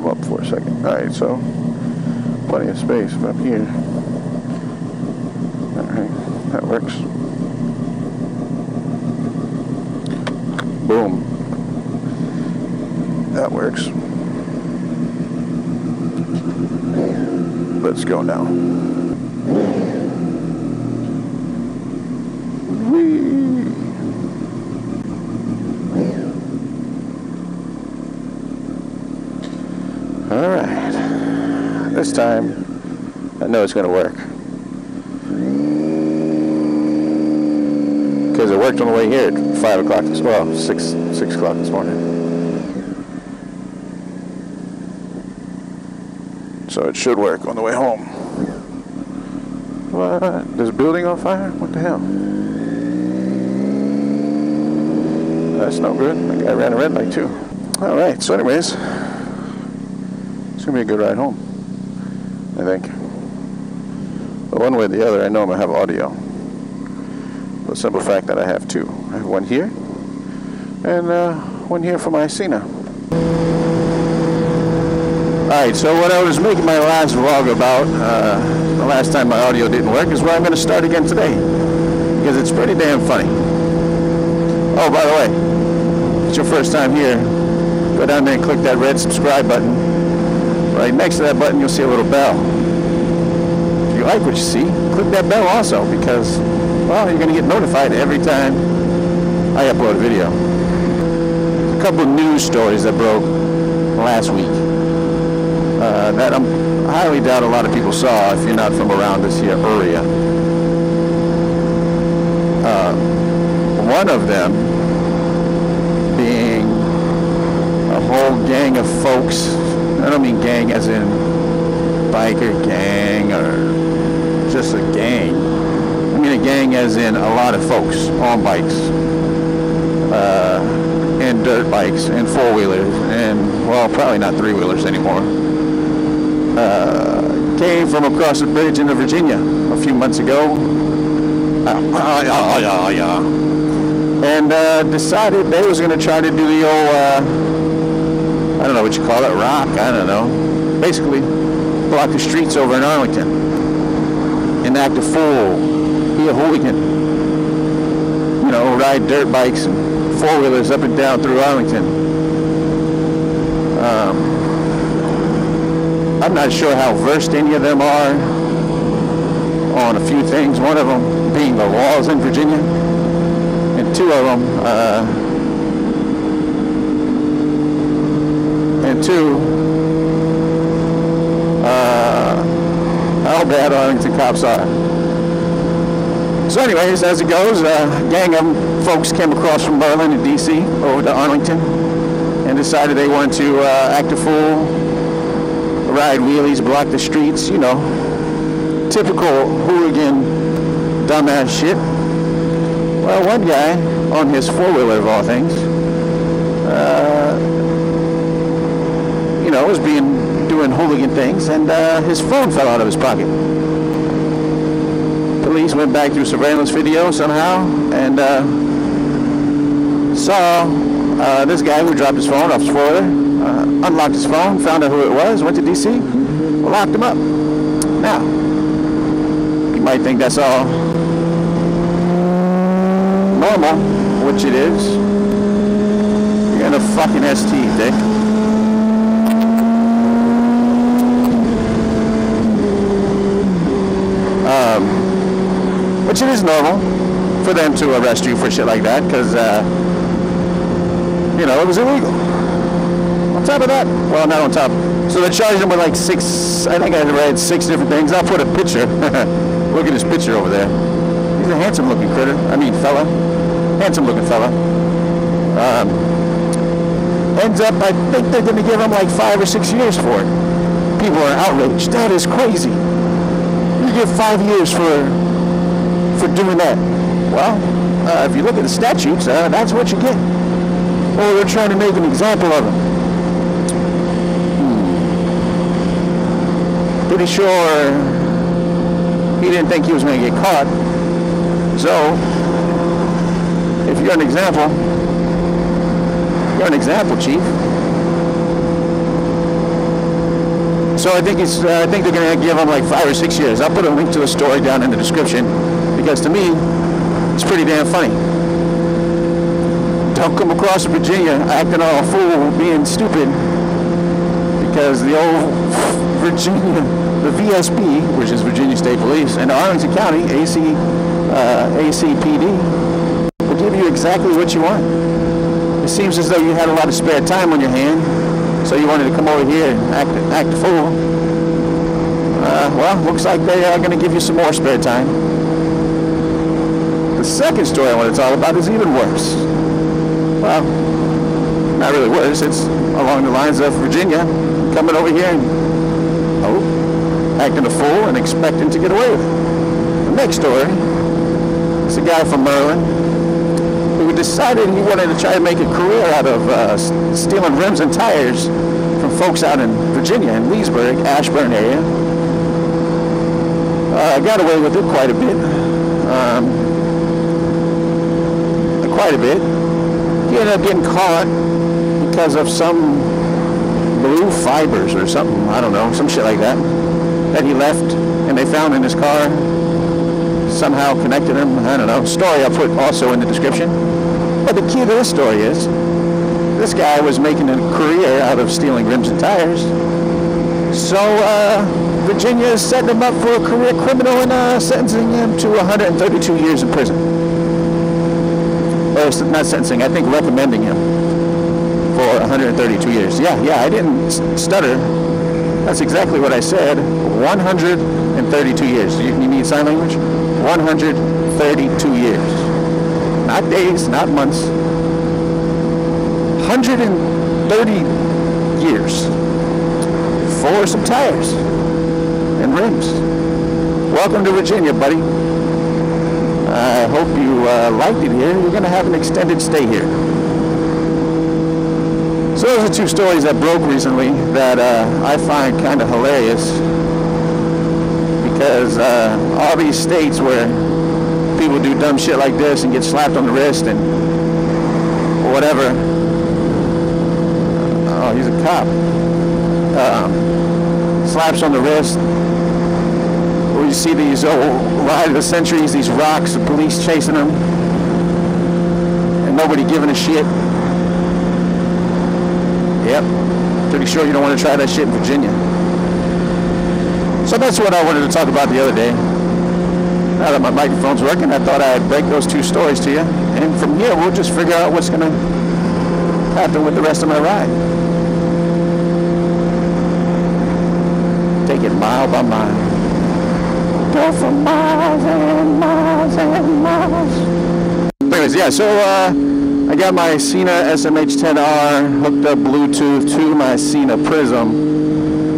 come up for a second. Alright, so plenty of space up here. Alright, that works. Boom. That works. Let's go now. Whee! Alright. This time, I know it's going to work. Because it worked on the way here at 5 o'clock this, well, 6 o'clock this morning. So it should work on the way home. What? There's a building on fire? What the hell? That's no good. That guy ran a red light too. Alright, so anyways, it's going to be a good ride home, I think. But one way or the other, I know I'm going to have audio. The simple fact that I have two. I have one here, and one here for my Sena. Alright, so what I was making my last vlog about, the last time my audio didn't work, is where I'm going to start again today. Because it's pretty damn funny. Oh, by the way, if it's your first time here, go down there and click that red subscribe button. Right next to that button, you'll see a little bell. If you like what you see, click that bell also, because, well, you're going to get notified every time I upload a video. There's a couple of news stories that broke last week that I highly doubt a lot of people saw if you're not from around this here area. One of them being a whole gang of folks. I don't mean gang as in biker gang or just a gang. I mean a gang as in a lot of folks on bikes, and dirt bikes, and four-wheelers, and, well, probably not three-wheelers anymore. Came from across the bridge into Virginia a few months ago. And decided they was going to try to do the old, I don't know what you call it, rock, I don't know. Basically, block the streets over in Arlington and act a fool, be a hooligan. You know, ride dirt bikes and four-wheelers up and down through Arlington. I'm not sure how versed any of them are on a few things. One of them being the laws in Virginia, and two of them, how bad Arlington cops are. So anyways, as it goes, a gang of folks came across from Maryland and DC over to Arlington and decided they wanted to act a fool, ride wheelies, block the streets, you know, typical hooligan, dumbass shit. Well, one guy on his four-wheeler of all things, you know, was doing hooligan things, and his phone fell out of his pocket. Police went back through surveillance video somehow and saw this guy who dropped his phone off his four-wheeler, unlocked his phone, found out who it was, went to DC, locked him up. Now, you might think that's all normal, which it is. You're in a fucking ST, dick. Which it is normal for them to arrest you for shit like that, because, you know, it was illegal. On top of that, well, not on top. So they charged him with like 6, I think I read 6 different things. I'll put a picture. Look at his picture over there. He's a handsome looking critter. I mean, fella. Handsome looking fella. Ends up, I think they're going to give him like 5 or 6 years for it. People are outraged. That is crazy. You give 5 years for doing that. Well, if you look at the statutes, that's what you get. Or they're trying to make an example of him. Pretty sure he didn't think he was going to get caught. So, if you're an example, chief. So I think they're going to give him like 5 or 6 years. I'll put a link to the story down in the description because to me, it's pretty damn funny. Don't come across Virginia acting all fool, being stupid, because the old Virginia, the VSP, which is Virginia State Police, and Arlington County ACPD will give you exactly what you want. It seems as though you had a lot of spare time on your hand, so you wanted to come over here and act a fool. Well, looks like they are going to give you some more spare time. The second story I want to talk about is even worse. Well, not really worse. It's along the lines of Virginia coming over here and acting a fool and expecting to get away with it. The next story is a guy from Maryland who decided he wanted to try to make a career out of stealing rims and tires from folks out in Virginia, in Leesburg, Ashburn area. Got away with it quite a bit. He ended up getting caught because of some blue fibers or something, I don't know, some shit like that he left and they found in his car. Somehow connected him, I don't know. Story I'll put also in the description. But the key to this story is this guy was making a career out of stealing rims and tires. So Virginia is setting him up for a career criminal and sentencing him to 132 years in prison. Or not sentencing, I think recommending him for 132 years. Yeah, I didn't stutter. That's exactly what I said. 132 years. You need sign language? 132 years. Not days, not months. 130 years for some tires and rims. Welcome to Virginia, buddy. I hope you liked it here. You're going to have an extended stay here. So those are two stories that broke recently that I find kind of hilarious, because all these states where people do dumb shit like this and get slapped on the wrist and whatever. Oh, he's a cop. Slaps on the wrist. Or you see these ride of the centuries, these rocks, the police chasing them, and nobody giving a shit. Yep, pretty sure you don't want to try that shit in Virginia. So that's what I wanted to talk about the other day. Now that my microphone's working, I thought I'd break those two stories to you. And from here, we'll just figure out what's going to happen with the rest of my ride. Take it mile by mile. Go for miles and miles and miles. Anyways, yeah, so I got my Sena SMH10R hooked up Bluetooth to my Sena Prism.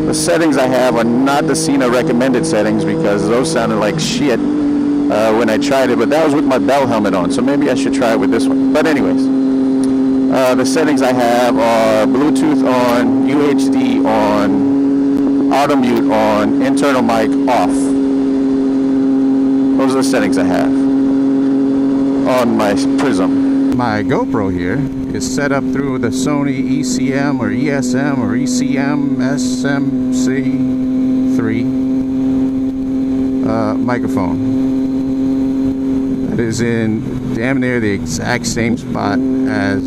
The settings I have are not the Sena recommended settings because those sounded like shit when I tried it, but that was with my Bell helmet on, so maybe I should try it with this one. But anyways, the settings I have are Bluetooth on, UHD on, auto mute on, internal mic off. Those are the settings I have on my Prism. My GoPro here is set up through the Sony ECM or ESM or ECM SMC3 microphone. It is in damn near the exact same spot as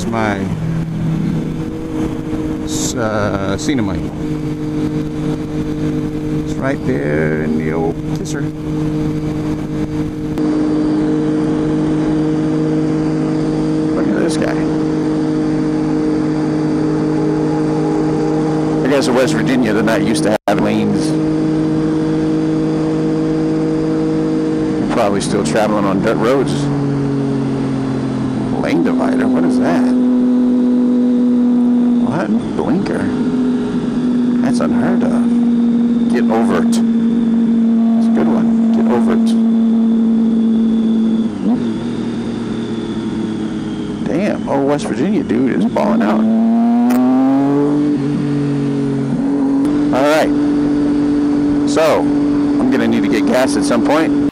my Sena mic. It's right there in the old kisser. Look at this guy. I guess in West Virginia they're not used to having lanes. You're probably still traveling on dirt roads. Lane divider, what is that? What? Blinker. That's unheard of. Get over it. It's a good one. Get over it. Damn. Oh, West Virginia dude is balling out. Alright. So, I'm going to need to get gas at some point.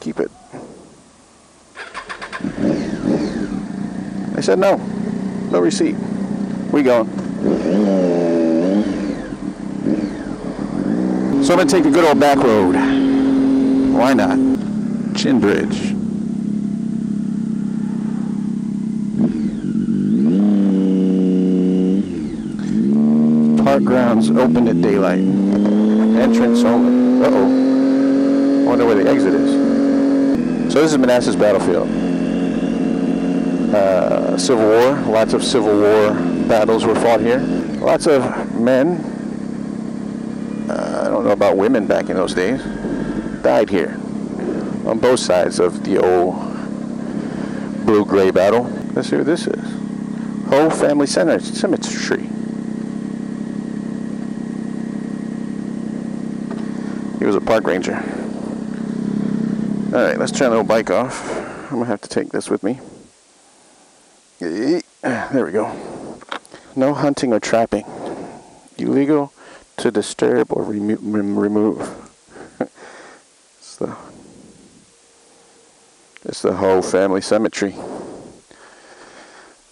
keep it. They said no. No receipt. We going. So I'm going to take the good old back road. Why not? Chin Bridge. Park grounds open at daylight. Entrance only. Uh-oh. I wonder where the exit is. So this is Manassas Battlefield. Civil War. Lots of Civil War battles were fought here. Lots of men, I don't know about women back in those days, died here on both sides of the old blue-gray battle. Let's see what this is. Whole Family Cemetery. He was a park ranger. Alright, let's turn the old bike off. I'm going to have to take this with me. There we go. No hunting or trapping. Illegal to disturb or remove. It's the Whole Family Cemetery.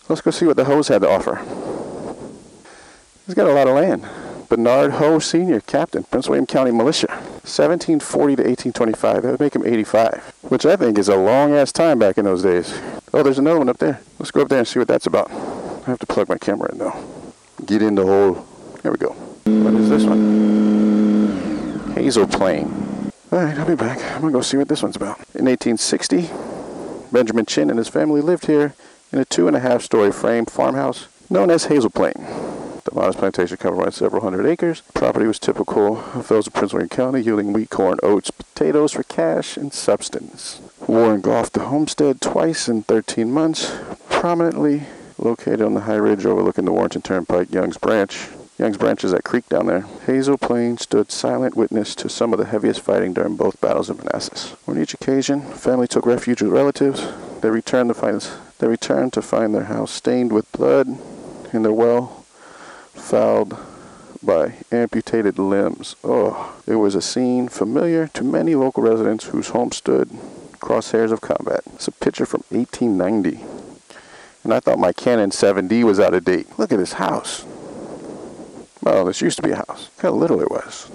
Let's go see what the Hoes had to offer. He's got a lot of land. Bernard Hoe Sr., Captain, Prince William County Militia. 1740 to 1825. That would make him 85. Which I think is a long-ass time back in those days. Oh, there's another one up there. Let's go up there and see what that's about. I have to plug my camera in, though. Get in the hole. There we go. What is this one? Hazel Plain. Alright, I'll be back. I'm going to go see what this one's about. In 1860, Benjamin Chin and his family lived here in a 2.5-story frame farmhouse known as Hazel Plain. The modest plantation covered several hundred acres. Property was typical of those of Prince William County, yielding wheat, corn, oats, potatoes for cash and substance. War engulfed the homestead twice in 13 months. Prominently located on the high ridge overlooking the Warrenton Turnpike, Young's Branch. Young's Branch is that creek down there. Hazel Plain stood silent witness to some of the heaviest fighting during both battles of Manassas. On each occasion, family took refuge with relatives. They returned to find their house stained with blood and their well fouled by amputated limbs. Oh, it was a scene familiar to many local residents whose homes stood crosshairs of combat. It's a picture from 1890. And I thought my Canon 7D was out of date. Look at this house. Well, this used to be a house. Look how little it was.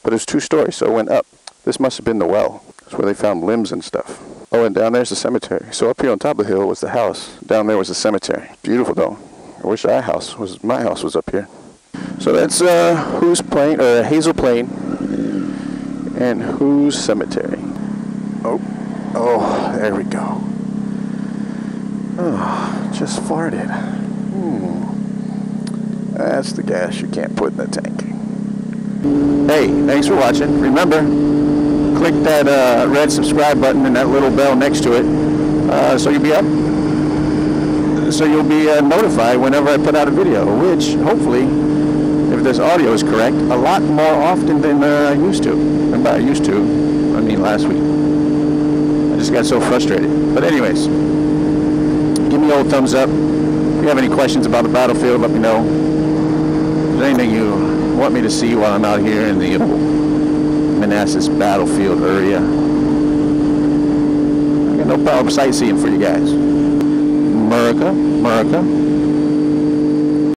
But it was 2 stories, so it went up. This must have been the well. That's where they found limbs and stuff. Oh, and down there's the cemetery. So up here on top of the hill was the house. Down there was the cemetery. Beautiful, though. I wish my house was up here. So that's Who's Plain, or Hazel Plain, and Who's Cemetery. Oh, there we go. Oh, just farted. That's the gas you can't put in the tank. Hey, thanks for watching. Remember, click that red subscribe button and that little bell next to it, so you'll be notified whenever I put out a video, which hopefully, if this audio is correct, a lot more often than I used to. And by used to, I mean last week. I just got so frustrated. But anyways, give me a old thumbs up. If you have any questions about the battlefield, let me know. If there's anything you want me to see while I'm out here in the old Manassas Battlefield area, I got no problem sightseeing for you guys. America, America.